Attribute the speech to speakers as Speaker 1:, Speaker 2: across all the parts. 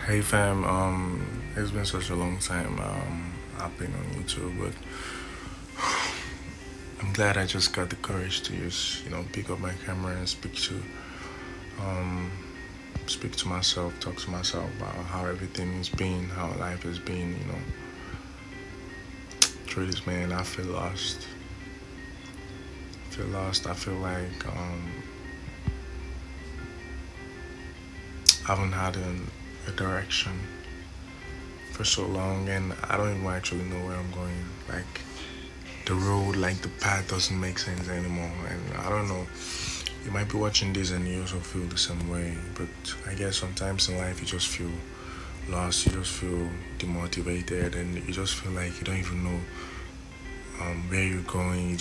Speaker 1: Hey fam, it's been such a long time I've been on YouTube, but I'm glad I just got the courage to pick up my camera and um, speak to myself, talk to myself about how everything has been, how life has been. Through this, man, I feel lost. I feel lost. I feel like I haven't had a direction for so long, and I don't even actually know where I'm going. Like the road, like the path doesn't make sense anymore, and I don't know. You might be watching this and you also feel the same way, but I guess sometimes in life you just feel lost, you just feel demotivated, and you just feel like you don't even know where you're going.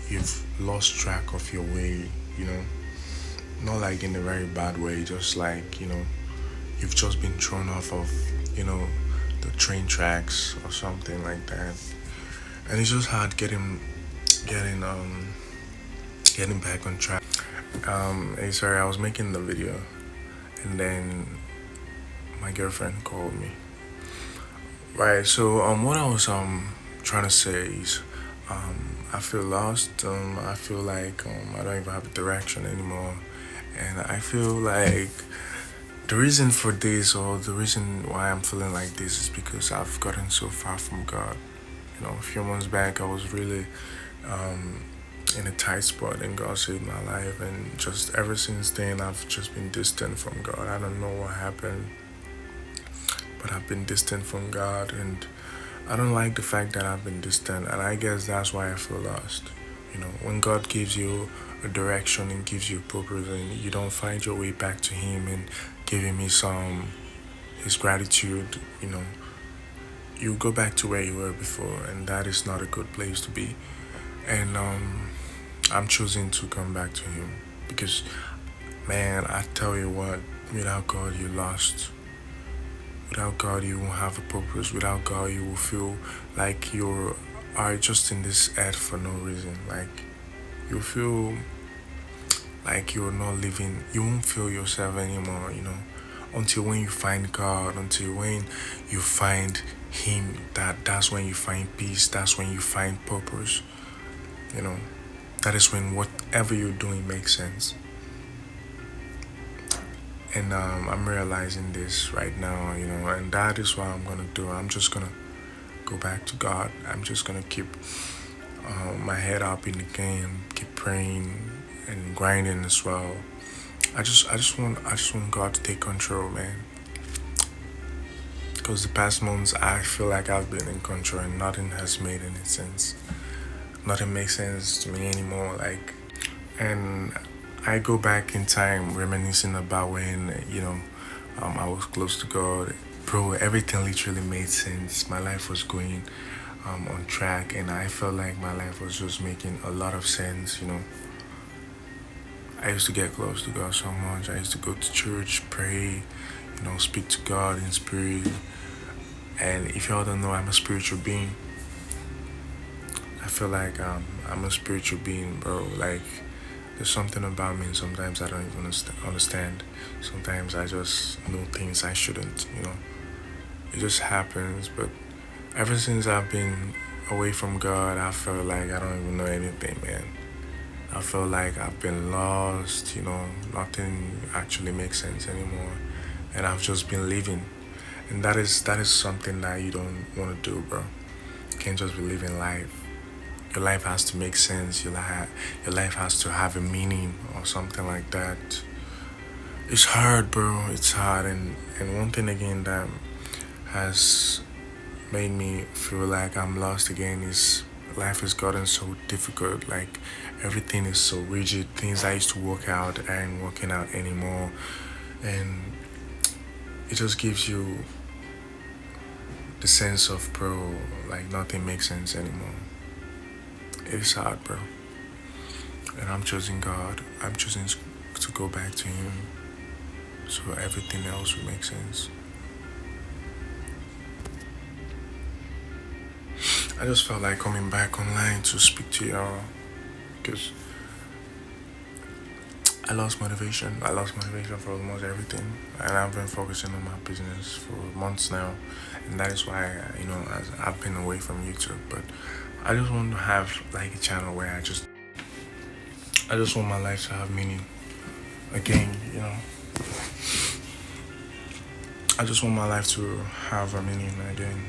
Speaker 1: You've lost track of your way, you know. Not like in a very bad way, just like you've just been thrown off of you know the train tracks or something like that, and it's just hard getting getting back on track. Hey, sorry, I was making the video, and then my girlfriend called me. Right. So what I was trying to say is, I feel lost. I feel like I don't even have a direction anymore, and I feel like the reason for this, or the reason why I'm feeling like this, is because I've gotten so far from God. A few months back, I was really um, in a tight spot, and God saved my life. And just ever since then, I've just been distant from God. I don't know what happened, but I've been distant from God, and I don't like the fact that I've been distant. And I guess that's why I feel lost. When God gives you a direction and gives you a purpose, and you don't find your way back to Him and giving me His gratitude, you go back to where you were before, and that is not a good place to be. And I'm choosing to come back to Him because, man, I tell you what, without God, you're lost. Without God, you won't have a purpose. Without God, you will feel like you are just in this earth for no reason. Like you feel like you're not living. You won't feel yourself anymore. Until when you find God, until when you find Him. That's when you find peace. That's when you find purpose. You know, that is when whatever you're doing makes sense. And I'm realizing this right now. And that is what I'm gonna do. I'm just gonna go back to God. I'm just gonna keep my head up in the game, keep praying and grinding as well. I just want God to take control, man. Because the past months, I feel like I've been in control and nothing has made any sense. Nothing makes sense to me anymore. And I go back in time reminiscing about when I was close to God. Bro, everything literally made sense. My life was going on track, and I felt like my life was just making a lot of sense. I used to get close to God so much. I used to go to church, pray, speak to God in spirit. And if y'all don't know, I'm a spiritual being. I feel like I'm a spiritual being, bro. Like, there's something about me, and sometimes I don't even understand. Sometimes I just know things I shouldn't. It just happens. But ever since I've been away from God, I felt like I don't even know anything, man. I feel like I've been lost. Nothing actually makes sense anymore. And I've just been living. And that is something that you don't want to do, bro. You can't just be living life. Your life has to make sense. Your life has to have a meaning or something like that. It's hard, bro. It's hard. And one thing again that has made me feel like I'm lost again is life has gotten so difficult. Like everything is so rigid. Things I used to work out aren't working out anymore. And it just gives you the sense of, bro, like nothing makes sense anymore. It's hard, bro. And I'm choosing God. I'm choosing to go back to Him so everything else will make sense. I just felt like coming back online to speak to y'all because I lost motivation. I lost motivation for almost everything, and I've been focusing on my business for months now, and that is why I've been away from YouTube. But I just want to have like a channel where I just want my life to have meaning again. I just want my life to have a meaning again.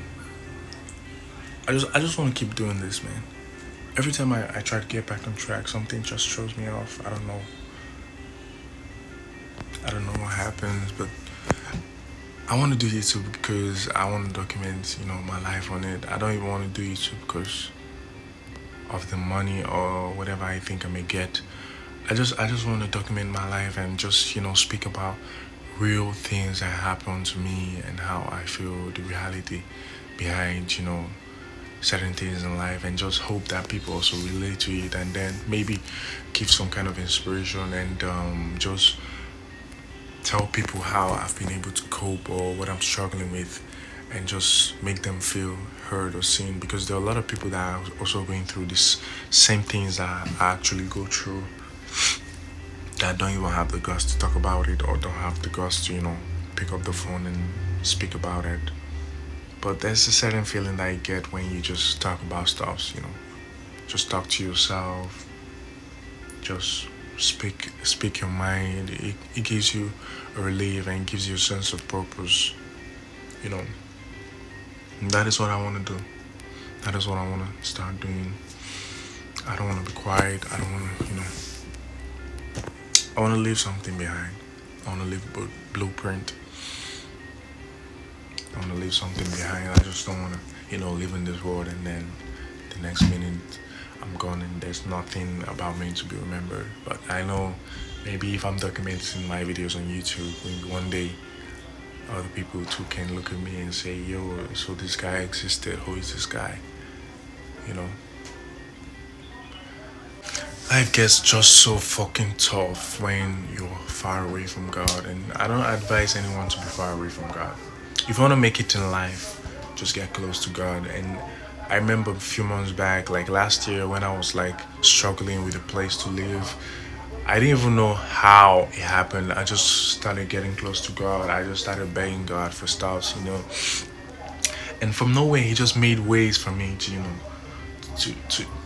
Speaker 1: I just want to keep doing this, man. Every time I try to get back on track, something just throws me off. I don't know. I don't know what happens, but I want to do YouTube because I want to document, my life on it. I don't even want to do YouTube because of the money or whatever I think I may get. I just want to document my life and just, speak about real things that happen to me and how I feel, the reality behind, certain things in life, and just hope that people also relate to it, and then maybe give some kind of inspiration, and just tell people how I've been able to cope or what I'm struggling with, and just make them feel heard or seen, because there are a lot of people that are also going through this same things that I actually go through, that don't even have the guts to talk about it, or don't have the guts to pick up the phone and speak about it. But there's a certain feeling that you get when you just talk about stuff, just talk to yourself, just speak your mind. It gives you a relief and gives you a sense of purpose, you know. And that is what I want to do. That is what I want to start doing. I don't want to be quiet. I don't want to, I want to leave something behind. I want to leave a blueprint. I want to leave something behind. I just don't want to, live in this world and then the next minute I'm gone and there's nothing about me to be remembered. But I know maybe if I'm documenting my videos on YouTube, maybe one day other people too can look at me and say, yo, so this guy existed. Who is this guy? Life gets just so fucking tough when you're far away from God, and I don't advise anyone to be far away from God. If you want to make it in life, just get close to God. And I remember a few months back, like last year, when I was like struggling with a place to live, I didn't even know how it happened. I just started getting close to God. I just started begging God for stuff, and from nowhere He just made ways for me to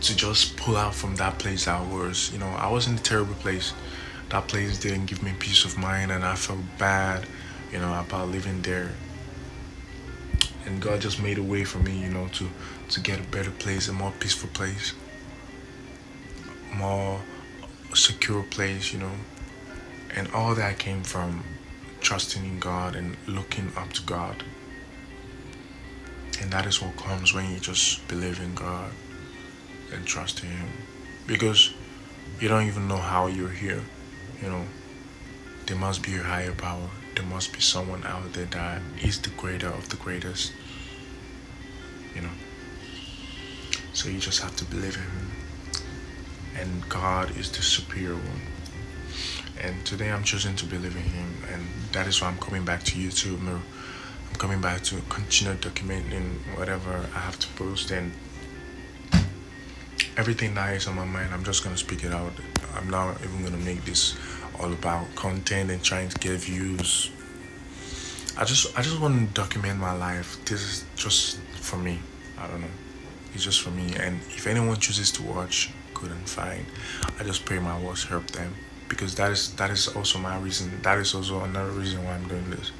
Speaker 1: just pull out from that place I was. I was in a terrible place. That place didn't give me peace of mind, and I felt bad, about living there. And God just made a way for me, to get a better place, a more peaceful place, more secure place, And all that came from trusting in God and looking up to God. And that is what comes when you just believe in God and trust in Him. Because you don't even know how you're here, There must be a higher power. There must be someone out there that is the greater of the greatest, So you just have to believe in Him. And God is the superior one. And today I'm choosing to believe in Him. And that is why I'm coming back to YouTube. I'm coming back to continue documenting whatever I have to post. And everything that is on my mind, I'm just going to speak it out. I'm not even going to make this all about content and trying to get views. I just want to document my life. This is just for me. I don't know. It's just for me. And if anyone chooses to watch, good and fine. I just pray my words help them. Because that is also my reason. That is also another reason why I'm doing this.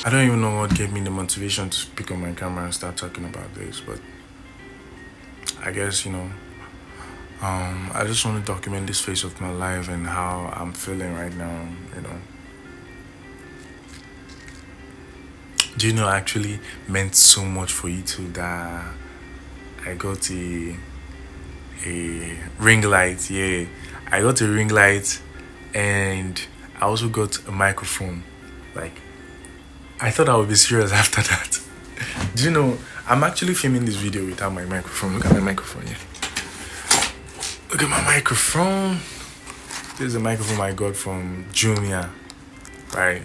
Speaker 1: I don't even know what gave me the motivation to pick up my camera and start talking about this. But I guess, I just want to document this phase of my life and how I'm feeling right now, Do you know, I actually meant so much for YouTube that I got a ring light. Yeah, I got a ring light, and I also got a microphone. Like, I thought I would be serious after that. Do you know, I'm actually filming this video without my microphone. Look at my microphone here. Look at my microphone. This is a microphone I got from Jumia, right?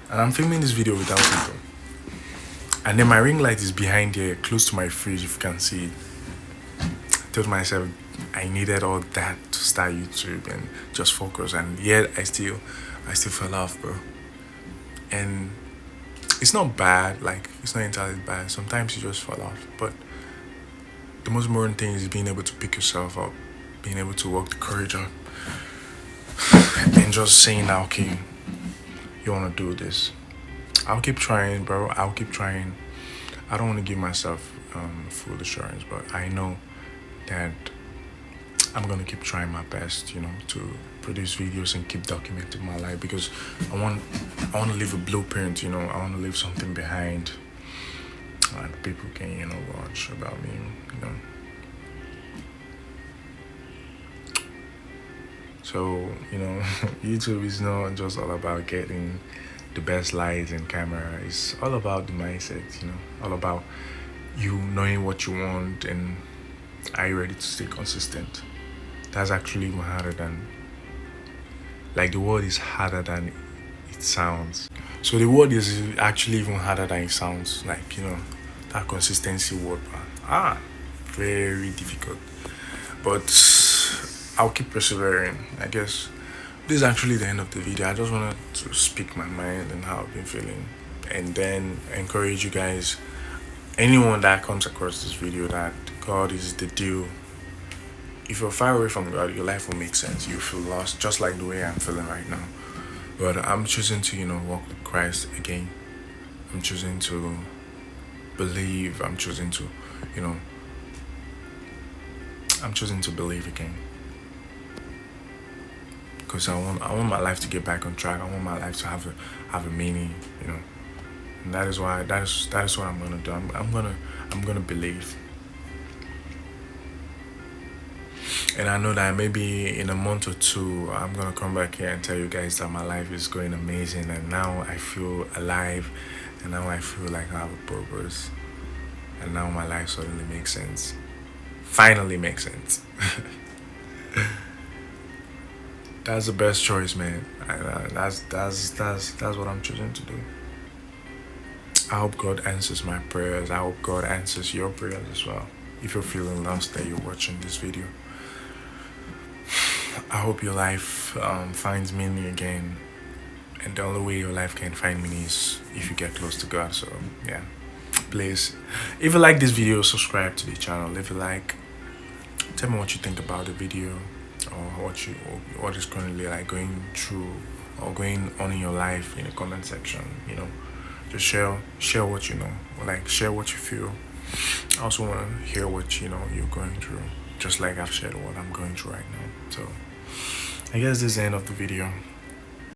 Speaker 1: And I'm filming this video without it though. And then my ring light is behind here, close to my fridge, if you can see it. I told myself, I needed all that to start YouTube and just focus, and yet I still fell off, bro. And it's not bad, like it's not entirely bad. Sometimes you just fall off, but the most important thing is being able to pick yourself up, being able to work the courage up, and just saying, "Now, okay, you want to do this. I'll keep trying, bro. I'll keep trying." I don't want to give myself full assurance, but I know that I'm gonna keep trying my best, to produce videos and keep documenting my life, because I want to leave a blueprint. I want to leave something behind, and people can watch about me. So YouTube is not just all about getting the best lights and camera. It's all about the mindset. All about you knowing what you want, and are you ready to stay consistent. That's actually even harder than, like, the word is harder than it sounds. So the word is actually even harder than it sounds. Like, that consistency word. Very difficult. But I'll keep persevering. I guess this is actually the end of the video. I just wanted to speak my mind and how I've been feeling, and then encourage you guys, anyone that comes across this video, that God is the deal. If you're far away from God, your life will make sense. You feel lost, just like the way I'm feeling right now. But I'm choosing to, walk with Christ again. I'm choosing to believe. I'm choosing to, believe again. Because I want my life to get back on track. I want my life to have a meaning, And that is what I'm gonna do. I'm gonna believe. And I know that maybe in a month or two, I'm gonna come back here and tell you guys that my life is going amazing, and now I feel alive, and now I feel like I have a purpose, and now my life suddenly makes sense. Finally makes sense. That's the best choice, man. That's what I'm choosing to do. I hope God answers my prayers. I hope God answers your prayers as well. If you're feeling lost that you're watching this video, I hope your life finds meaning again. And the only way your life can find meaning is if you get close to God. So yeah, please, if you like this video, subscribe to the channel. If you like, tell me what you think about the video, or what is currently like going through or going on in your life in the comment section. Just share what you know, like share what you feel. I also want to hear what you're going through, just like I've shared what I'm going through right now. So I guess this is the end of the video.